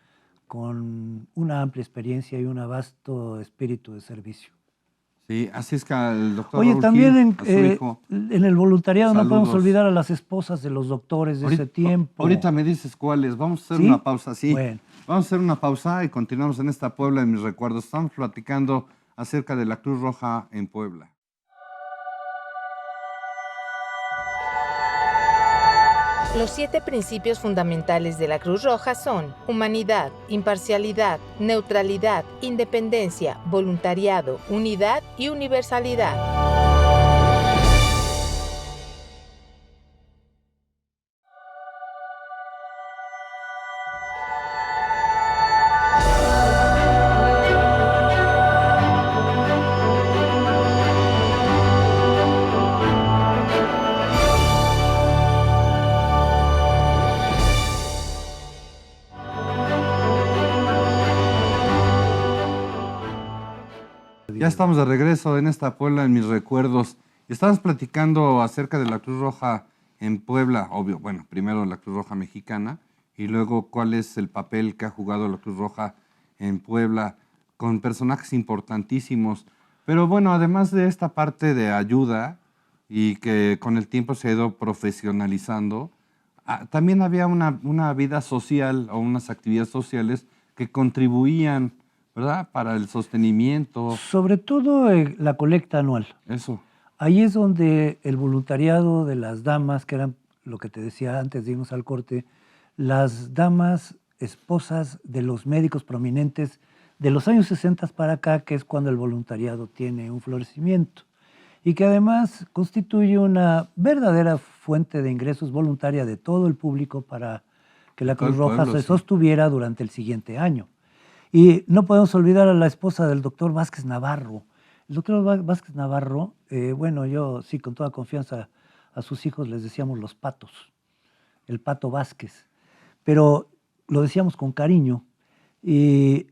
con una amplia experiencia y un vasto espíritu de servicio. Sí, así es que el doctor Oye, Raúl también Gil, a su hijo. en el voluntariado no podemos Saludos. olvidar a las esposas de los doctores de ese tiempo. Ahorita me dices cuáles. Vamos a hacer ¿Sí? una pausa, sí. Bueno. Vamos a hacer una pausa y continuamos en esta Puebla de mis recuerdos. Estamos platicando acerca de la Cruz Roja en Puebla. Los 7 principios fundamentales de la Cruz Roja son humanidad, imparcialidad, neutralidad, independencia, voluntariado, unidad y universalidad. Ya estamos de regreso en esta Puebla en mis recuerdos. Estamos platicando acerca de la Cruz Roja en Puebla, obvio, bueno, primero la Cruz Roja mexicana y luego cuál es el papel que ha jugado la Cruz Roja en Puebla con personajes importantísimos. Pero bueno, además de esta parte de ayuda y que con el tiempo se ha ido profesionalizando, también había una vida social o unas actividades sociales que contribuían, ¿verdad?, para el sostenimiento. Sobre todo la colecta anual. Eso. Ahí es donde el voluntariado de las damas, que eran lo que te decía antes de irnos al corte, las damas esposas de los médicos prominentes de los años 60 para acá, que es cuando el voluntariado tiene un florecimiento, y que además constituye una verdadera fuente de ingresos voluntaria de todo el público para que la Cruz Roja se sostuviera durante el siguiente año. Y no podemos olvidar a la esposa del doctor Vázquez Navarro. El doctor Vázquez Navarro, bueno, yo sí, con toda confianza, a sus hijos les decíamos los patos, el Pato Vázquez, pero lo decíamos con cariño. Y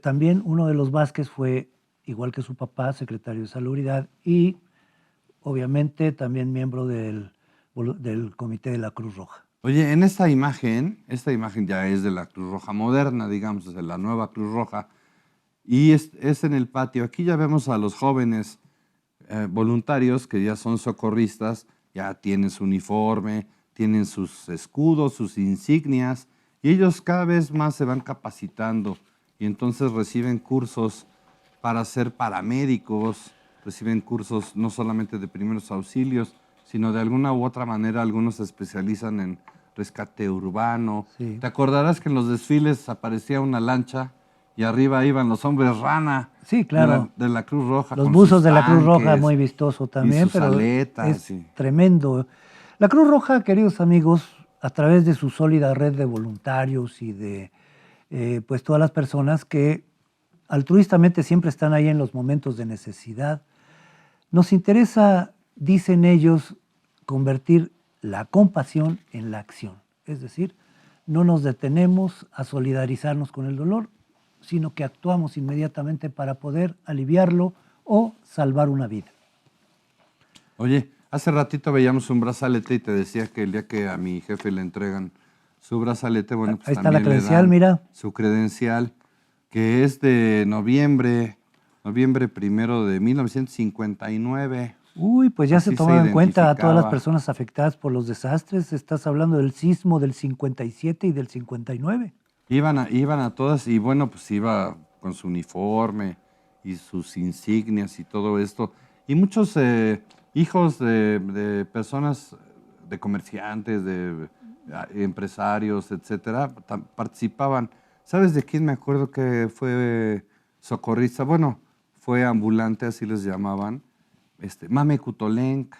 también uno de los Vázquez fue, igual que su papá, secretario de Salubridad y obviamente también miembro del Comité de la Cruz Roja. Oye, en esta imagen ya es de la Cruz Roja moderna, digamos, de la nueva Cruz Roja, y es en el patio. Aquí ya vemos a los jóvenes voluntarios que ya son socorristas, ya tienen su uniforme, tienen sus escudos, sus insignias, y ellos cada vez más se van capacitando y entonces reciben cursos para ser paramédicos, reciben cursos no solamente de primeros auxilios, sino de alguna u otra manera algunos se especializan en rescate urbano. Sí. ¿Te acordarás que en los desfiles aparecía una lancha y arriba iban los hombres rana? Sí, claro. De la Cruz Roja. Los buzos de la Cruz Roja, muy vistoso también, pero aletas, es tremendo. La Cruz Roja, queridos amigos, a través de su sólida red de voluntarios y de pues todas las personas que altruistamente siempre están ahí en los momentos de necesidad, nos interesa, dicen ellos, convertir la compasión en la acción. Es decir, no nos detenemos a solidarizarnos con el dolor, sino que actuamos inmediatamente para poder aliviarlo o salvar una vida. Oye, hace ratito veíamos un brazalete y te decía que el día que a mi jefe le entregan su brazalete, bueno, pues ahí está también la credencial, mira. Su credencial, que es de noviembre 1 de 1959. Uy, pues ya Así se tomaron en cuenta a todas las identificaba. personas afectadas por los desastres. Estás hablando del sismo del 57 y del 59. Iban a todas y bueno, pues iba con su uniforme y sus insignias y todo esto. Y muchos hijos de personas, de comerciantes, de empresarios, etcétera, participaban. ¿Sabes de quién me acuerdo que fue socorrista? Bueno, fue ambulante, así les llamaban. Mame Kutolenk.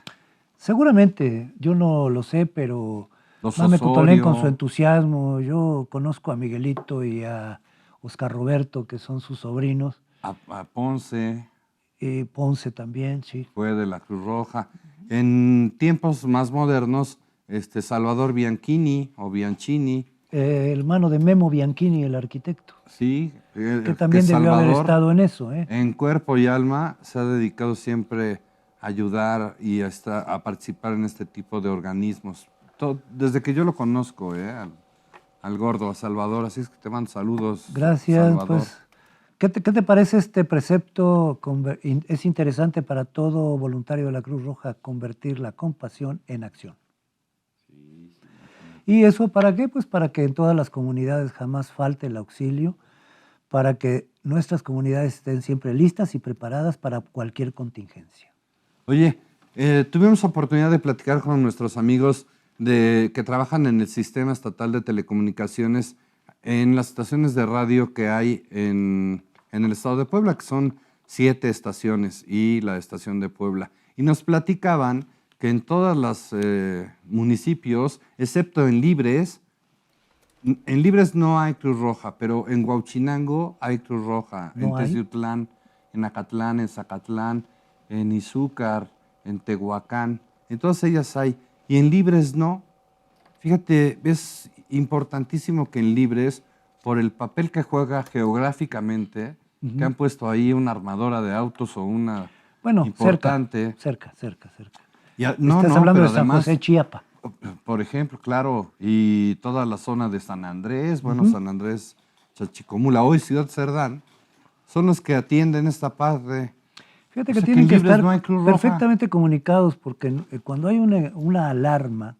Seguramente, yo no lo sé, pero Los Mame Kutolenk con Osorio. su entusiasmo. Yo conozco a Miguelito y a Oscar Roberto, que son sus sobrinos. A Ponce. Y Ponce también, sí. Fue de la Cruz Roja. En tiempos más modernos, Salvador Bianchini o Bianchini. Hermano de Memo Bianchini, el arquitecto. Sí. Que también debió haber Salvador, estado en eso. En cuerpo y alma se ha dedicado siempre a ayudar y a participar en este tipo de organismos. Desde que yo lo conozco, al gordo, a Salvador. Así es que te mando saludos. Gracias. Salvador. Pues, ¿qué te parece este precepto? Es interesante para todo voluntario de la Cruz Roja convertir la compasión en acción. ¿Y eso para qué? Pues para que en todas las comunidades jamás falte el auxilio, para que nuestras comunidades estén siempre listas y preparadas para cualquier contingencia. Oye, tuvimos oportunidad de platicar con nuestros amigos que trabajan en el Sistema Estatal de Telecomunicaciones en las estaciones de radio que hay en el estado de Puebla, que son 7 estaciones y la estación de Puebla. Y nos platicaban que en todos los municipios, excepto en Libres no hay Cruz Roja, pero en Huauchinango hay Cruz Roja, ¿No en hay? Teciutlán, en Acatlán, en Zacatlán, en Izúcar, en Tehuacán, en todas ellas hay. Y en Libres no. Fíjate, es importantísimo que en Libres, por el papel que juega geográficamente, que han puesto ahí una armadora de autos o una importante. Cerca. Estás Estás hablando de pero San además, José, Chiapa. por ejemplo, claro, y toda la zona de San Andrés, San Andrés, Chachicomula, hoy Ciudad Cerdán, son los que atienden esta parte. Fíjate O que sea, tienen en que Libres estar no hay Cruz Roja. perfectamente comunicados, porque cuando hay una alarma,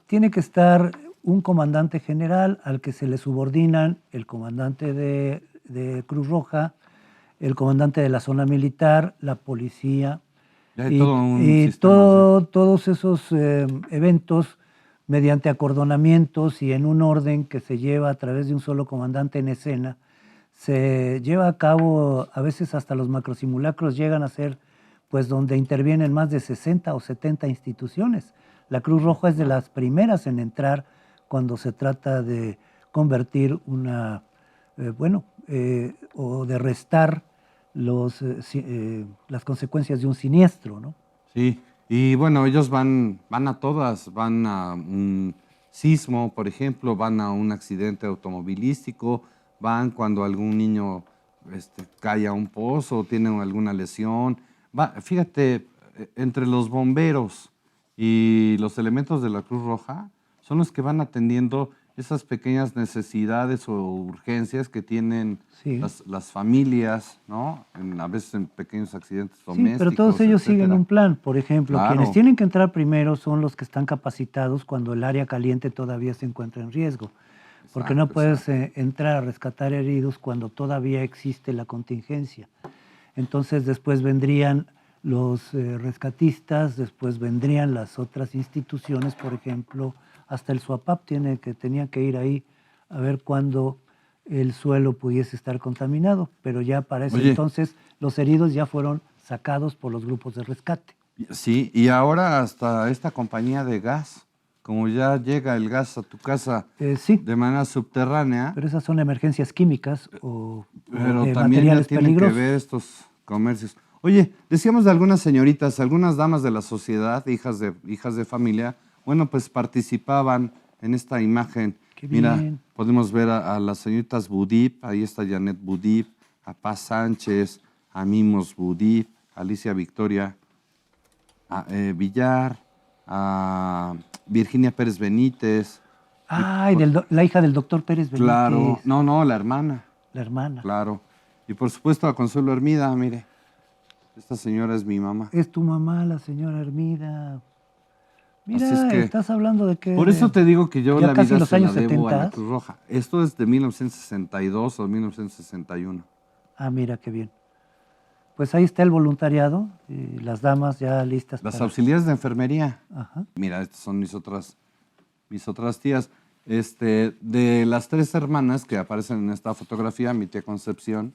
tiene que estar un comandante general al que se le subordinan el comandante de Cruz Roja, el comandante de la zona militar, la policía. Ya hay todo un sistema Todos esos eventos mediante acordonamientos y en un orden que se lleva a través de un solo comandante en escena, se lleva a cabo, a veces hasta los macrosimulacros llegan a ser, pues donde intervienen más de 60 o 70 instituciones. La Cruz Roja es de las primeras en entrar cuando se trata de convertir o de restar las consecuencias de un siniestro, ¿no? Sí, y bueno, ellos van a todas, van a un sismo, por ejemplo, van a un accidente automovilístico, van cuando algún niño cae a un pozo o tiene alguna lesión. Fíjate, entre los bomberos y los elementos de la Cruz Roja son los que van atendiendo esas pequeñas necesidades o urgencias que tienen Sí. las familias, ¿no? A veces en pequeños accidentes domésticos. Sí, pero todos ellos siguen etcétera. un plan. Por ejemplo, Claro. quienes tienen que entrar primero son los que están capacitados cuando el área caliente todavía se encuentra en riesgo. Porque no Exacto, puedes entrar a rescatar heridos cuando todavía existe la contingencia. Entonces después vendrían los rescatistas, después vendrían las otras instituciones, por ejemplo, hasta el SUAPAP tenía que ir ahí a ver cuándo el suelo pudiese estar contaminado, pero ya para ese Oye. entonces los heridos ya fueron sacados por los grupos de rescate. Sí, y ahora hasta esta compañía de gas, como ya llega el gas a tu casa Sí, de manera subterránea, pero esas son emergencias químicas o pero de también ya materiales tienen peligrosos. que ver estos comercios. Oye, decíamos de algunas señoritas, algunas damas de la sociedad, hijas de familia, bueno, pues participaban en esta imagen. Qué Mira, bien. podemos ver a las señoritas Budip, ahí está Janet Budip, a Paz Sánchez, a Mimos Budip, a Alicia Victoria a Villar, a Virginia Pérez Benítez. Ay, la hija del doctor Pérez Benítez. Claro, no, la hermana. La hermana. Claro. Y por supuesto a Consuelo Hermida, mire. Esta señora es mi mamá. Es tu mamá, la señora Hermida. Mira, Así es que, estás hablando de que... por eso te digo que yo ya la casi vida los se la años debo a la 70. Cruz Roja. Esto es de 1962 o 1961. Ah, mira, qué bien. Pues ahí está el voluntariado, y las damas ya listas Las para... auxiliares de enfermería. Ajá. Mira, estas son mis otras tías. De las 3 hermanas que aparecen en esta fotografía, mi tía Concepción,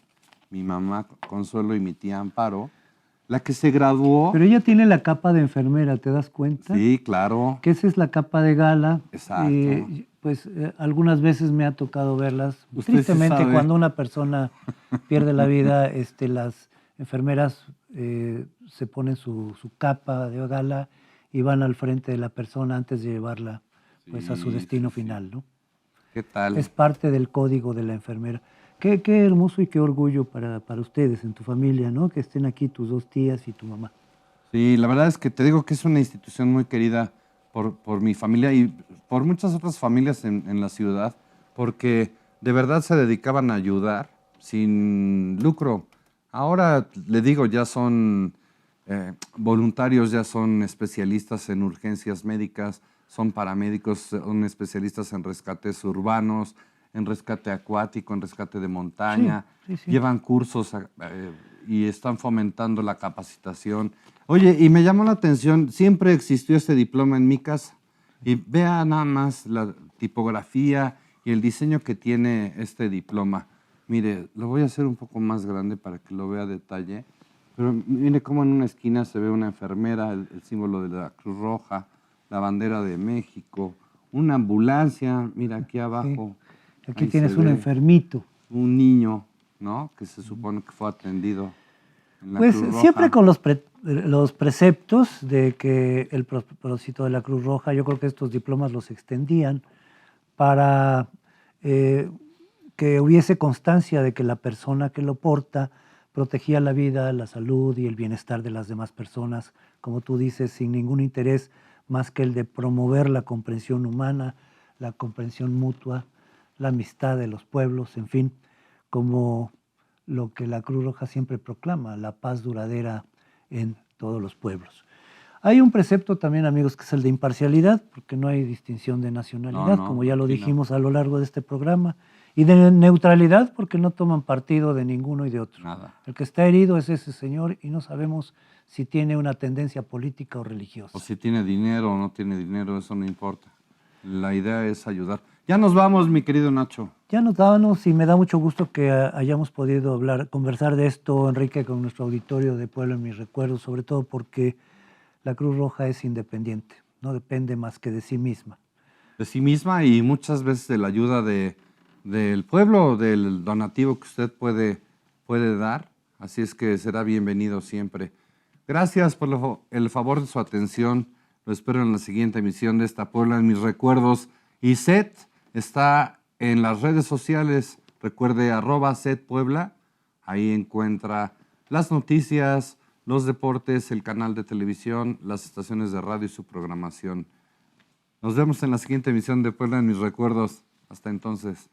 mi mamá Consuelo y mi tía Amparo, la que se graduó. Pero ella tiene la capa de enfermera, ¿te das cuenta? Sí, claro. Que esa es la capa de gala. Exacto. Pues algunas veces me ha tocado verlas. Usted sí Tristemente, sabe. cuando una persona pierde la vida, las enfermeras se ponen su capa de gala y van al frente de la persona antes de llevarla pues, a su Sí, destino sí, sí. final, ¿no? ¿Qué tal? Es parte del código de la enfermera. Qué hermoso y qué orgullo para ustedes en tu familia, ¿no? Que estén aquí tus 2 tías y tu mamá. Sí, la verdad es que te digo que es una institución muy querida por mi familia y por muchas otras familias en la ciudad, porque de verdad se dedicaban a ayudar sin lucro. Ahora, le digo, ya son voluntarios, ya son especialistas en urgencias médicas, son paramédicos, son especialistas en rescates urbanos, en rescate acuático, en rescate de montaña, Sí, sí, sí. llevan cursos y están fomentando la capacitación. Oye, y me llamó la atención, siempre existió este diploma en mi casa, y vea nada más la tipografía y el diseño que tiene este diploma. Mire, lo voy a hacer un poco más grande para que lo vea a detalle, pero mire cómo en una esquina se ve una enfermera, el símbolo de la Cruz Roja, la bandera de México, una ambulancia, mira aquí abajo. Aquí Ahí tienes se un ve enfermito. un niño, ¿no? Que se supone que fue atendido en la Pues Cruz Roja. siempre con los preceptos de que el propósito de la Cruz Roja, yo creo que estos diplomas los extendían para que hubiese constancia de que la persona que lo porta protegía la vida, la salud y el bienestar de las demás personas, como tú dices, sin ningún interés más que el de promover la comprensión humana, la comprensión mutua, la amistad de los pueblos, en fin, como lo que la Cruz Roja siempre proclama, la paz duradera en todos los pueblos. Hay un precepto también, amigos, que es el de imparcialidad, porque no hay distinción de nacionalidad, No, como ya lo aquí no. dijimos a lo largo de este programa, y de neutralidad, porque no toman partido de ninguno y de otro. Nada. El que está herido es ese señor y no sabemos si tiene una tendencia política o religiosa. O si tiene dinero o no tiene dinero, eso no importa. La idea es ayudar. Ya nos vamos, mi querido Nacho. Ya nos dábamos y me da mucho gusto que hayamos podido conversar de esto, Enrique, con nuestro auditorio de Puebla en mis recuerdos, sobre todo porque la Cruz Roja es independiente, no depende más que de sí misma. De sí misma y muchas veces de la ayuda del pueblo, del donativo que usted puede dar. Así es que será bienvenido siempre. Gracias por el favor de su atención. Lo espero en la siguiente emisión de esta Puebla en mis recuerdos. Y SET está en las redes sociales. Recuerde @SETPuebla. Ahí encuentra las noticias, los deportes, el canal de televisión, las estaciones de radio y su programación. Nos vemos en la siguiente emisión de Puebla en mis recuerdos. Hasta entonces.